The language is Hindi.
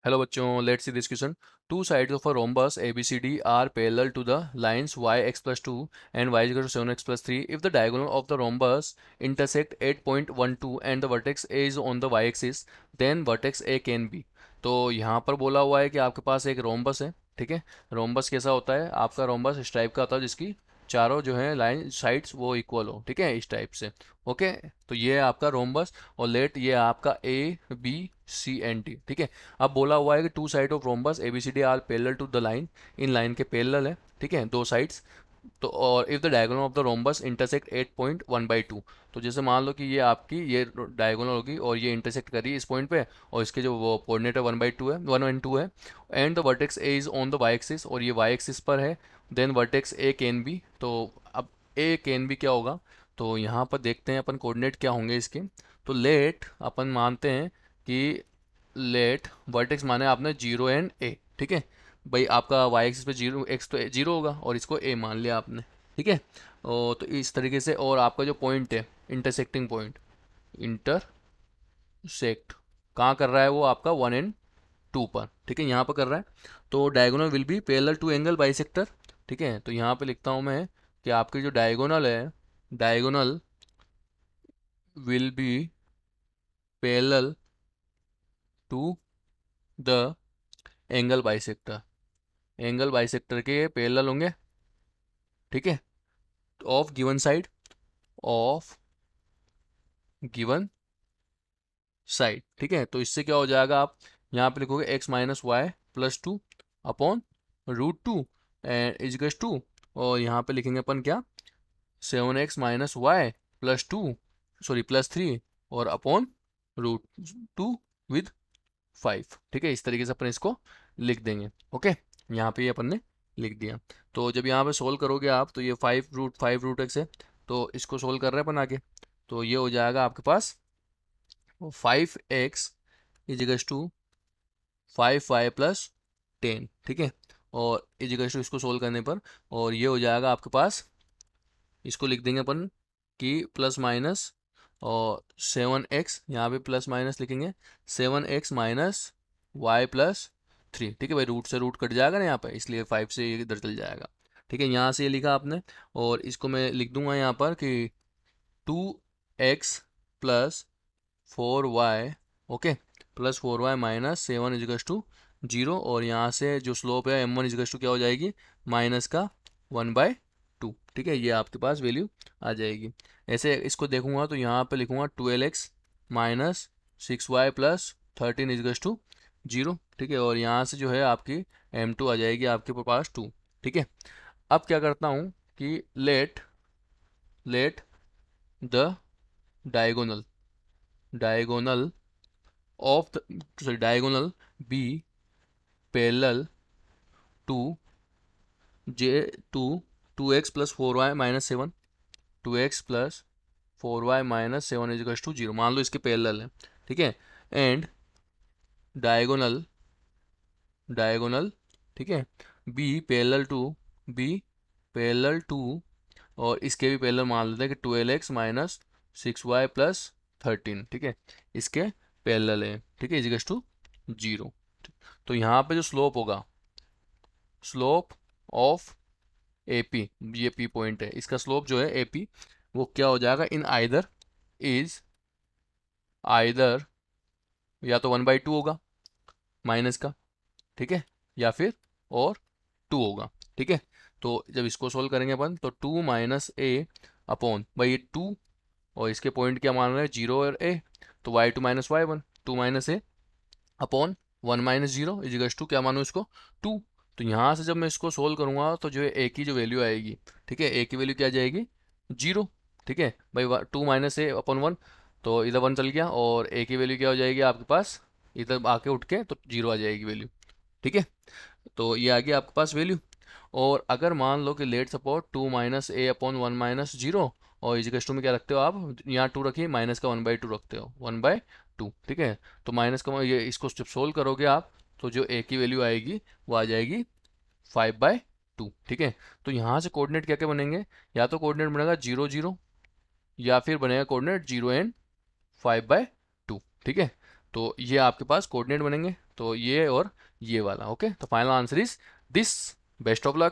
हेलो बच्चों, let's see this question. Two sides of a rhombus ABCD are parallel to the lines yx plus 2 and y is equal to 7x plus 3 if the diagonal of the rhombus intersect 8.12 and the vertex A is on the y-axis then vertex A can be. तो यहाँ पर बोला हुआ है कि आपके पास एक रोम्बस है. ठीक है. रोम्बस कैसा होता है? आपका रोम्बस इस टाइप का होता है जिसकी चारों जो है लाइन साइड्स वो इक्वल हो. ठीक है, इस टाइप से. ओके. तो ये है आपका रोम्बस और लेट ये आपका ABCD. ठीक है. अब बोला हुआ है कि two side of rhombus ABCD are parallel to the line. इन लाइन के पैरेलल है. ठीक है, दो साइड्स. तो और if the diagonal of the rhombus intersect 8.1/2. तो जैसे मान लो कि ये आपकी ये डायगोनल होगी और ये इंटरसेक्ट करी इस पॉइंट पे और इसके जो वो कोऑर्डिनेट है 1/2 है, 1 और 2 है. And the vertex A is on the Y axis और ये वाई एक्सिस पर है. Then vertex A can be. तो अब ए कैन बी क्या होगा? तो यहाँ पर देखते हैं अपन कोऑर्डिनेट क्या होंगे इसके. तो लेट अपन मानते हैं कि लेट वर्टेक्स माने आपने 0 एंड ए. ठीक है. भाई आपका वाई एक्सिस पे 0 x तो 0 होगा और इसको ए मान लिया आपने. ठीक है. और तो इस तरीके से और आपका जो पॉइंट है इंटरसेक्टिंग पॉइंट इंटरसेक्ट कहाँ कर रहा है? वो आपका 1 और 2 पर. ठीक है, यहाँ पर कर रहा है. तो diagonal will be parallel to angle bisector. ठीक है, तो यहाँ पे लिखता हूँ मैं कि आपकी जो डायगोनल है, diagonal will be parallel to the angle bisector. Angle bisector के पैरेलल होंगे. ठीक है. Of given side, of given side. ठीक है, तो इससे क्या हो जाएगा? आप यहाँ पे लिखोगे x - y + 2 अपॉन √2 एंड इजगस 2. और यहाँ पे लिखेंगे अपन क्या? 7x - y + 2 सॉरी +3 और अपॉन √2 विद 5. ठीक है, इस तरीके से अपन इसको लिख देंगे. ओके. यहाँ पे ये अपन ने लिख दिया. तो जब यहाँ पे सोल्व करोगे आप तो ये 5√5 √x है. तो इसको सोल्व कर रहे हैं अपन आगे. तो ये हो जाएगा आपके पास 5x = 5y + 10. ठीक है. और = इसको सोल्व करने पर और ये हो जाएगा आपके पास, इसको लिख देंगे अपन कि प्लस माइनस और 7x यहाँ पे प्लस माइनस लिखेंगे 7x - y + 3. ठीक है भाई, रूट से रूट कट जाएगा ना यहाँ पे, इसलिए 5 से ये इधर चल जाएगा. ठीक है, यहाँ से ये लिखा आपने और इसको मैं लिख दूंगा यहाँ पर कि 2x + 4y. ओके. +4y - 7 = 0 और यहाँ से जो स्लोप है m1 = क्या हो जाएगी? -1/2. ठीक है, ये आपके पास वैल्यू आ जाएगी. ऐसे इसको देखूंगा तो यहाँ पे लिखूंगा 12x - 6y + 13 = 0. ठीक है, और यहाँ से जो है आपकी m2 आ जाएगी आपके पास 2. ठीक है. अब क्या करता हूँ कि let the diagonal of the diagonal be parallel to j to 2x + 4y - 7. 2x + 4y - 7 = 0 मान लो इसके पैरेलल है. ठीक है. एंड डायगोनल ठीक है बी पैरेलल टू और इसके भी पैरेलल मान लेते हैं कि 12x - 6y + 13. ठीक है, इसके पैरेलल है. ठीक है, = 0. तो यहाँ पे जो स्लोप होगा, स्लोप ऑफ AP, ये P पॉइंट है, इसका स्लोप जो है AP वो क्या हो जाएगा? इन आइदर या तो 1/2 होगा माइनस का. ठीक है, या फिर और 2 होगा. ठीक है. तो जब इसको सोल्व करेंगे अपन तो 2 - a अपॉन भाई ये 2 और इसके पॉइंट क्या मान रहे हैं? 0 और a. तो y2 - y1 2 - a अपॉन 1 - 0 = क्या मानो इसको? 2. तो यहाँ से जब मैं इसको सोल्व करूँगा तो जो है a की जो वैल्यू आएगी, ठीक है, a की वैल्यू क्या जाएगी? 0. ठीक है भाई, 2 - a अपॉन 1 तो इधर 1 चल गया और a की वैल्यू क्या हो जाएगी आपके पास? इधर आके उठ के तो 0 आ जाएगी वैल्यू. ठीक है, तो ये आ गया आपके पास वैल्यू. और अगर मान लो कि लेट सपोर्ट 2 - a अपॉन 1 - 0 और इजिकल में क्या रखते हो आप? यहाँ 2 रखिए, माइनस का 1/2 रखते हो, 1/2. ठीक है, तो माइनस का ये इसको जब सोल्व करोगे आप तो जो a की वैल्यू आएगी वो आ जाएगी 5/2. ठीक है, तो यहाँ से कोऑर्डिनेट क्या क्या बनेंगे? या तो कोऑर्डिनेट बनेगा 0 0 या फिर बनेगा कोऑर्डिनेट 0 एंड 5/2. ठीक है, तो ये आपके पास कोऑर्डिनेट बनेंगे. तो ये और ये वाला। ओके, तो final answer is this. Best of luck.